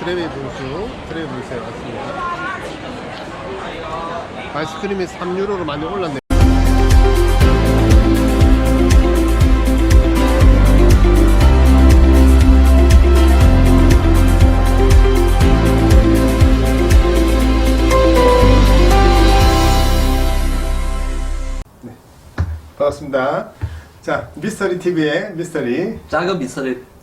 트레비 분수에 왔습니다. 아이스크림이 3유로로 많이 올랐네요. 네, 반갑습니다. 자, 미스터리 TV의 미스터리. 작은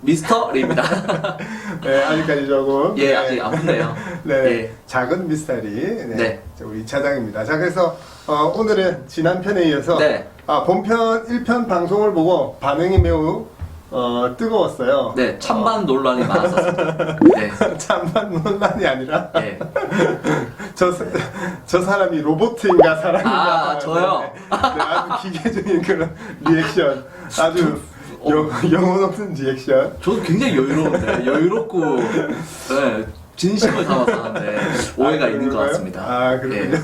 미스터리입니다. 네, 아직까지 조금. 예, 아직 안 붙네요. 네, 예. 작은 미스터리. 네, 네. 우리 차장입니다. 자, 그래서 오늘은 지난 편에 이어서 네. 본편 1편 방송을 보고 반응이 매우 뜨거웠어요. 네, 찬반 논란이 많았었습니다. 네. 찬반 논란이 아니라 예. 저 사람이 로봇인가 사람인가. 아, 저요? 네, 아주 기계적인 그런 리액션, 아주 영혼 없는 리액션. 저도 굉장히 여유로운데, 여유롭고, 네, 진심을 담아서 하는데, 오해가 있는 것 같습니다. 아, 그렇군요.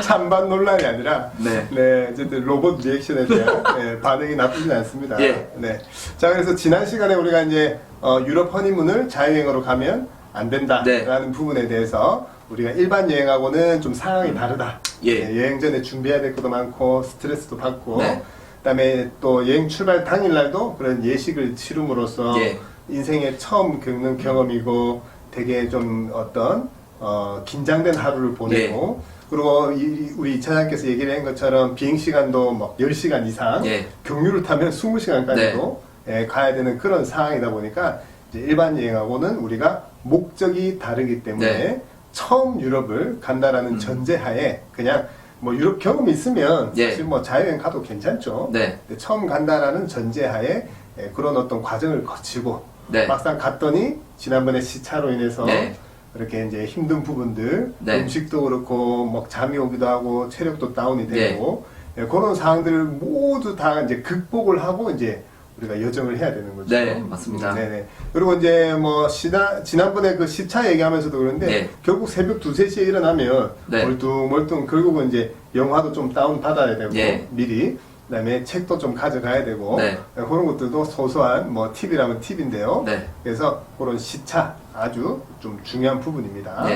찬반 논란이 아니라, 네. 어쨌든 로봇 리액션에 대한 반응이 나쁘진 않습니다. 예. 네. 자, 그래서 지난 시간에 우리가 이제 유럽 허니문을 자유여행으로 가면 안 된다라는 부분에 대해서 우리가 일반 여행하고는 좀 상황이 다르다. 예. 여행 전에 준비해야 될 것도 많고 스트레스도 받고 네. 그다음에 또 여행 출발 당일날도 그런 예식을 치rum으로써 예. 인생에 처음 겪는 경험이고 되게 좀 어떤 긴장된 하루를 보내고 그리고 우리 2차장께서 얘기를 한 것처럼 비행시간도 막 10시간 이상 예. 경유를 타면 20시간까지도 가야 되는 그런 상황이다 보니까 이제 일반 여행하고는 우리가 목적이 다르기 때문에 처음 유럽을 간다라는 전제하에 그냥 뭐 유럽 경험이 있으면 사실 뭐 자유여행 가도 괜찮죠. 근데 처음 간다라는 전제하에 그런 어떤 과정을 거치고 막상 갔더니 지난번에 시차로 인해서 이렇게 이제 힘든 부분들 음식도 그렇고 뭐 잠이 오기도 하고 체력도 다운이 되고 그런 상황들을 모두 다 이제 극복을 하고 이제 우리가 여정을 해야 되는 거죠. 네, 맞습니다. 네네. 그리고 이제 뭐 지난번에 그 시차 얘기하면서도 그런데 결국 새벽 2, 3시에 일어나면 멀뚱멀뚱 결국은 이제 영화도 좀 다운 받아야 되고 미리 그다음에 책도 좀 가져가야 되고 그런 것들도 소소한 뭐 팁이라면 팁인데요. 그래서 그런 시차 아주 좀 중요한 부분입니다.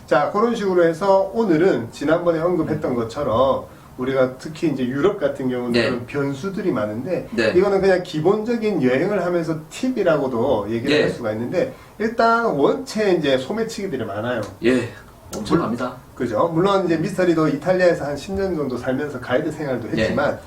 자, 그런 식으로 해서 오늘은 지난번에 언급했던 것처럼 우리가 특히 이제 유럽 같은 경우는 그런 변수들이 많은데 이거는 그냥 기본적인 여행을 하면서 팁이라고도 얘기를 할 수가 있는데 일단 원체 이제 소매치기들이 많아요. 예, 엄청납니다. 그죠? 물론 이제 미스터리도 이탈리아에서 한 10년 정도 살면서 가이드 생활도 했지만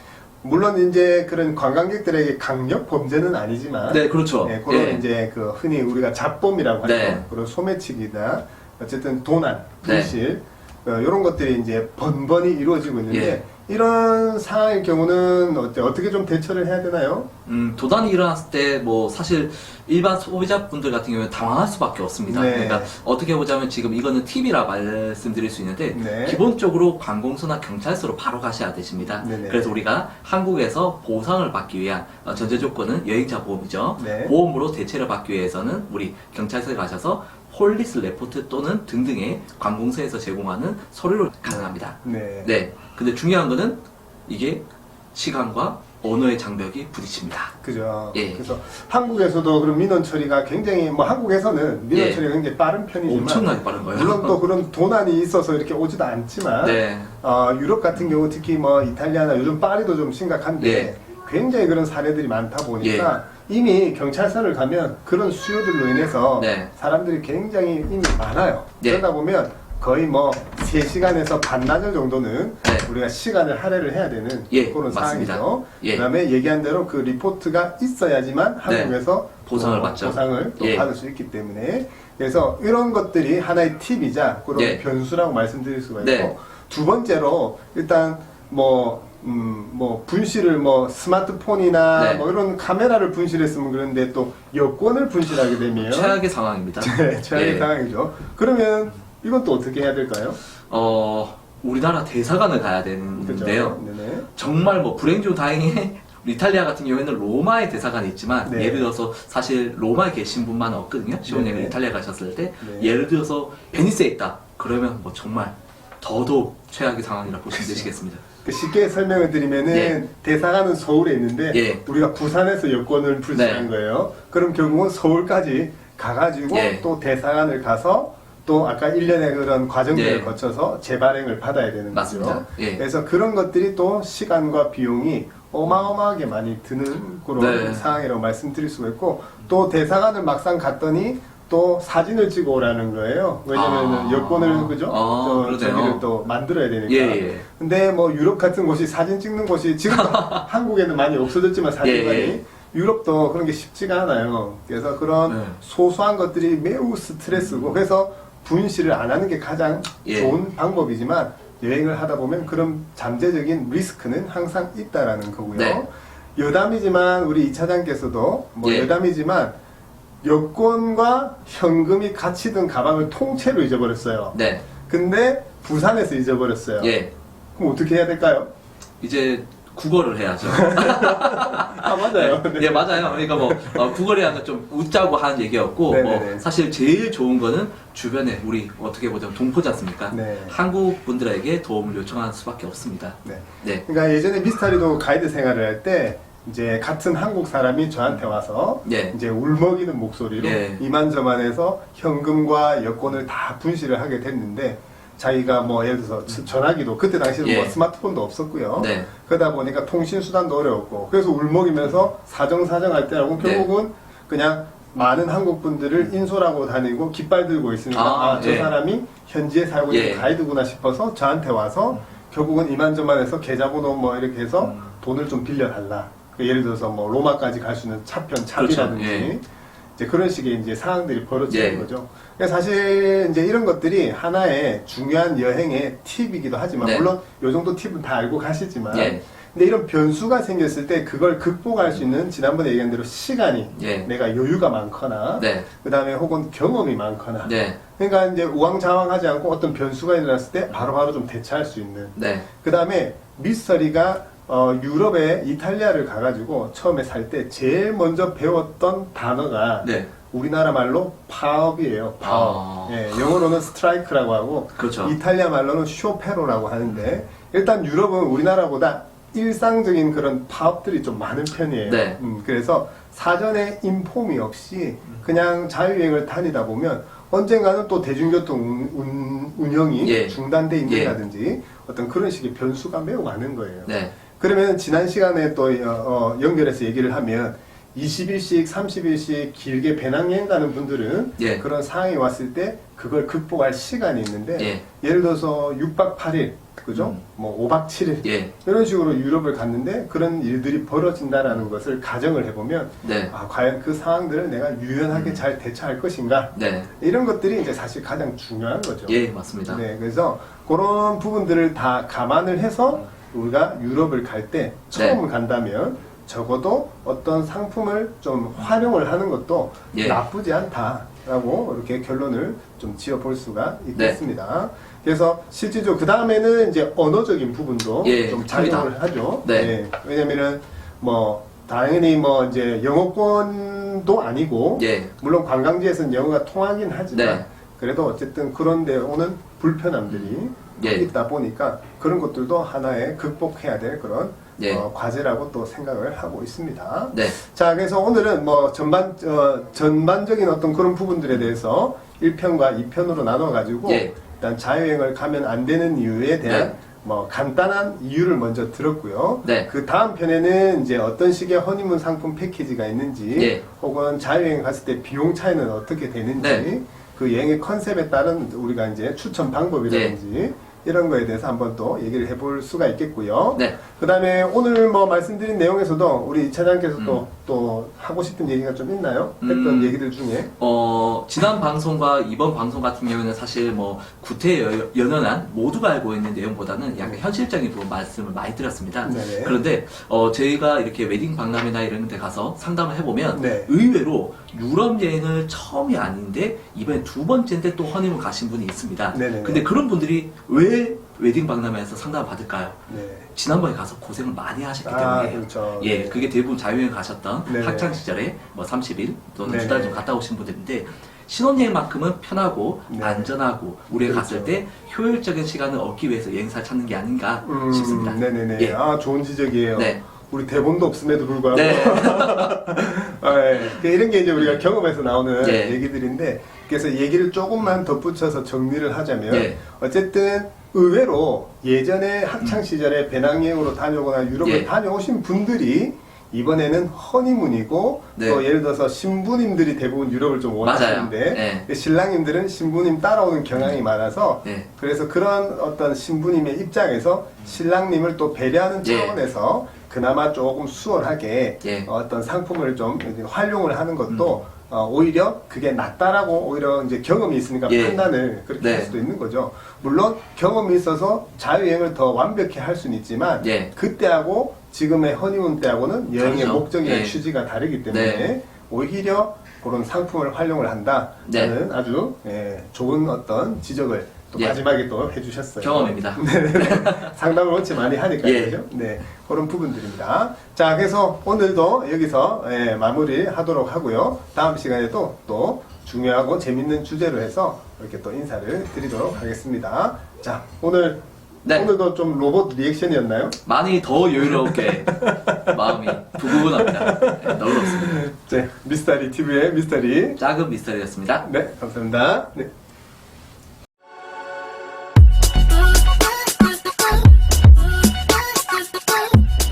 물론 이제 그런 관광객들에게 강력 범죄는 아니지만 그렇죠. 그런 이제 그 흔히 우리가 잡범이라고 하죠. 그런 소매치기나 어쨌든 도난, 분실 이런 것들이 이제 번번이 이루어지고 있는데 이런 상황의 경우는 어떻게 좀 대처를 해야 되나요? 도난이 일어났을 때 뭐 사실 일반 소비자분들 같은 경우는 당황할 수밖에 없습니다. 그러니까 어떻게 보자면 지금 이거는 팁이라 말씀드릴 수 있는데 기본적으로 관공서나 경찰서로 바로 가셔야 되십니다. 그래서 우리가 한국에서 보상을 받기 위한 전제 조건은 여행자 보험이죠. 보험으로 대체를 받기 위해서는 우리 경찰서에 가셔서 폴리스 레포트 또는 등등의 관공서에서 제공하는 서류로 가능합니다. 근데 중요한 거는 이게 시간과 언어의 장벽이 부딪힙니다. 그죠. 그래서 한국에서도 그런 민원 처리가 굉장히 뭐 한국에서는 민원 처리가 굉장히 빠른 편이지만 엄청나게 빠른 거예요. 물론 또 그런 도난이 있어서 이렇게 오지도 않지만 유럽 같은 경우 특히 뭐 이탈리아나 요즘 파리도 좀 심각한데 굉장히 그런 사례들이 많다 보니까 이미 경찰서를 가면 그런 수요들로 인해서 사람들이 굉장히 이미 많아요. 그러다 보면 거의 뭐 3시간에서 반나절 정도는 우리가 시간을 할애를 해야 되는 그런 상황이죠. 그 다음에 얘기한 대로 그 리포트가 있어야지만 한국에서 보상을 받죠. 보상을 또 받을 수 있기 때문에 그래서 이런 것들이 하나의 팁이자 그런 변수라고 말씀드릴 수가 있고 두 번째로 일단 뭐 분실을 뭐 스마트폰이나 뭐 이런 카메라를 분실했으면 그런데 또 여권을 분실하게 되면 최악의 상황입니다. 최악의 상황이죠. 그러면 이건 또 어떻게 해야 될까요? 우리나라 대사관을 가야 되는데요. 정말 뭐 불행 중 다행히 이탈리아 같은 경우에는 로마의 대사관이 있지만 예를 들어서 사실 로마에 계신 분만 없거든요. 시온여행 이탈리아 가셨을 때 예를 들어서 베니스에 있다. 그러면 뭐 정말 더더욱 최악의 상황이라 보시면 되시겠습니다. 쉽게 설명을 드리면은 예. 대사관은 서울에 있는데 예. 우리가 부산에서 여권을 불신한 네. 거예요. 그럼 결국은 서울까지 가가지고 예. 또 대사관을 가서 또 아까 1년의 그런 과정들을 예. 거쳐서 재발행을 받아야 되는 맞습니다. 거죠. 예. 그래서 그런 것들이 또 시간과 비용이 어마어마하게 많이 드는 그런 네. 상황이라고 말씀드릴 수가 있고, 또 대사관을 막상 갔더니 또 사진을 찍어 오라는 거예요. 왜냐면은 여권을 그죠? 저기를 또 만들어야 되니까. 예. 근데 뭐 유럽 같은 곳이 사진 찍는 곳이 지금 한국에는 많이 없어졌지만 사진관이 예. 유럽도 그런 게 쉽지가 않아요. 그래서 그런 소소한 것들이 매우 스트레스고, 그래서 분실을 안 하는 게 가장 좋은 방법이지만 여행을 하다 보면 그런 잠재적인 리스크는 항상 있다라는 거고요. 네. 여담이지만 우리 이 차장께서도 뭐 여담이지만 여권과 현금이 같이 든 가방을 통째로 잊어버렸어요. 네. 근데 부산에서 잊어버렸어요. 예. 그럼 어떻게 해야 될까요? 이제 국어를 해야죠. 아, 맞아요. 네. 예, 맞아요. 그러니까 뭐 국어라는 건 좀 웃자고 하는 얘기였고, 뭐 사실 제일 좋은 거는 주변에 우리 어떻게 보자면 동포지 않습니까? 네. 한국 분들에게 도움을 요청할 수밖에 없습니다. 네. 네. 그러니까 예전에 미스터리도 가이드 생활을 할 때 이제 같은 한국 사람이 저한테 와서 이제 울먹이는 목소리로 이만저만해서 현금과 여권을 다 분실을 하게 됐는데, 자기가 뭐 예를 들어서 전화기도 그때 당시에는 뭐 스마트폰도 없었고요. 그러다 보니까 통신 수단도 어려웠고, 그래서 울먹이면서 사정할 때라고 결국은 그냥 많은 한국 분들을 인솔하고 다니고 깃발 들고 있으니까 저 사람이 현지에 살고 있는 가이드구나 싶어서 저한테 와서 결국은 이만저만해서 계좌번호 뭐 이렇게 해서 돈을 좀 빌려달라. 예를 들어서 뭐 로마까지 갈 수 있는 차편 차비라든지 이제 그런 식의 이제 상황들이 벌어지는 거죠. 그러니까 사실 이제 이런 것들이 하나의 중요한 여행의 팁이기도 하지만, 물론 요 정도 팁은 다 알고 가시지만, 근데 이런 변수가 생겼을 때 그걸 극복할 수 있는, 지난번에 얘기한 대로 시간이 내가 여유가 많거나 그 다음에 혹은 경험이 많거나, 그러니까 이제 우왕좌왕하지 않고 어떤 변수가 일어났을 때 바로바로 좀 대처할 수 있는. 그 다음에 미스터리가 유럽에 이탈리아를 가가지고 처음에 살 때 제일 먼저 배웠던 단어가 우리나라 말로 파업이에요. 파업. 영어로는 스트라이크라고 하고, 이탈리아 말로는 쇼페로라고 하는데, 일단 유럽은 우리나라보다 일상적인 그런 파업들이 좀 많은 편이에요. 그래서 사전에 인폼이 없이 그냥 자유여행을 다니다 보면 언젠가는 또 대중교통 운영이 중단돼 있는다든지 어떤 그런 식의 변수가 매우 많은 거예요. 그러면 지난 시간에 또 연결해서 얘기를 하면 20일씩 30일씩 길게 배낭여행 가는 분들은 그런 상황이 왔을 때 그걸 극복할 시간이 있는데, 예를 들어서 6박 8일 그죠? 뭐 5박 7일 이런 식으로 유럽을 갔는데 그런 일들이 벌어진다라는 것을 가정을 해보면 과연 그 상황들을 내가 유연하게 잘 대처할 것인가, 이런 것들이 이제 사실 가장 중요한 거죠. 맞습니다. 그래서 그런 부분들을 다 감안을 해서 우리가 유럽을 갈 때 처음 간다면 적어도 어떤 상품을 좀 활용을 하는 것도 나쁘지 않다라고 이렇게 결론을 좀 지어 볼 수가 있겠습니다. 그래서 실질적으로 그 다음에는 이제 언어적인 부분도 좀 작용을 하죠. 왜냐면은 뭐 당연히 뭐 이제 영어권도 아니고 물론 관광지에서는 영어가 통하긴 하지만 그래도 어쨌든 그런데 오는 불편함들이 있다 보니까 그런 것들도 하나의 극복해야 될 그런 과제라고 또 생각을 하고 있습니다. 자, 그래서 오늘은 뭐 전반적인 어떤 그런 부분들에 대해서 1편과 2편으로 나눠가지고 일단 자유여행을 가면 안 되는 이유에 대한 뭐 간단한 이유를 먼저 들었고요. 그 다음 편에는 이제 어떤 식의 허니문 상품 패키지가 있는지, 혹은 자유여행 갔을 때 비용 차이는 어떻게 되는지, 그 여행의 컨셉에 따른 우리가 이제 추천 방법이라든지 이런 거에 대해서 한번 또 얘기를 해볼 수가 있겠고요. 그 다음에 오늘 뭐 말씀드린 내용에서도 우리 이 차장께서 또 하고 싶은 얘기가 좀 있나요? 했던 얘기들 중에. 지난 방송과 이번 방송 같은 경우는 사실 뭐 구태연연한 모두가 알고 있는 내용보다는 약간 현실적인 부분 말씀을 많이 드렸습니다. 그런데 저희가 이렇게 웨딩 박람회나 이런 데 가서 상담을 해보면 의외로 유럽 여행을 처음이 아닌데 이번에 두 번째인데 또 허니문 가신 분이 있습니다. 근데 그런 분들이 왜 웨딩 박람회에서 상담을 받을까요? 지난번에 가서 고생을 많이 하셨기 때문에 그게 대부분 자유여행 가셨던 학창 시절에 뭐 30일 또는 2달 좀 갔다 오신 분들인데, 신혼여행만큼은 편하고 네. 안전하고 우리가 그렇죠. 갔을 때 효율적인 시간을 얻기 위해서 여행사를 찾는 게 아닌가 싶습니다. 네네네. 예. 아, 좋은 지적이에요. 네. 우리 대본도 없음에도 불구하고. 네. 이런 게 이제 우리가 경험에서 나오는 예. 얘기들인데, 그래서 얘기를 조금만 덧붙여서 정리를 하자면, 예. 어쨌든 의외로 예전에 학창 시절에 배낭여행으로 다녀오거나 유럽을 예. 다녀오신 분들이 이번에는 허니문이고 네. 또 예를 들어서 신부님들이 대부분 유럽을 좀 원하시는데 네. 신랑님들은 신부님 따라오는 경향이 많아서 네. 그래서 그런 어떤 신부님의 입장에서 신랑님을 또 배려하는 예. 차원에서 그나마 조금 수월하게 예. 어떤 상품을 좀 활용을 하는 것도 오히려 그게 낫다라고 오히려 이제 경험이 있으니까 예. 판단을 그렇게 네. 할 수도 있는 거죠. 물론 경험이 있어서 자유여행을 더 완벽히 할 수는 있지만 예. 그때하고 지금의 허니문 때하고는 여행의 다르죠. 목적이나 예. 취지가 다르기 때문에 네. 오히려 그런 상품을 활용을 한다는 네. 아주 좋은 어떤 지적을 또 예. 마지막에 또 해주셨어요. 경험입니다. 상담을 원체 많이 하니까요. 예. 그죠? 네. 그런 부분들입니다. 자, 그래서 오늘도 여기서 마무리 하도록 하고요. 다음 시간에도 또 중요하고 재밌는 주제로 해서 이렇게 또 인사를 드리도록 하겠습니다. 자, 오늘도 좀 로봇 리액션이었나요? 많이 더 여유롭게 마음이 두근합니다. 네, 너무 좋습니다. 네, 미스터리 TV의 미스터리. 작은 미스터리였습니다. 네, 감사합니다. 네.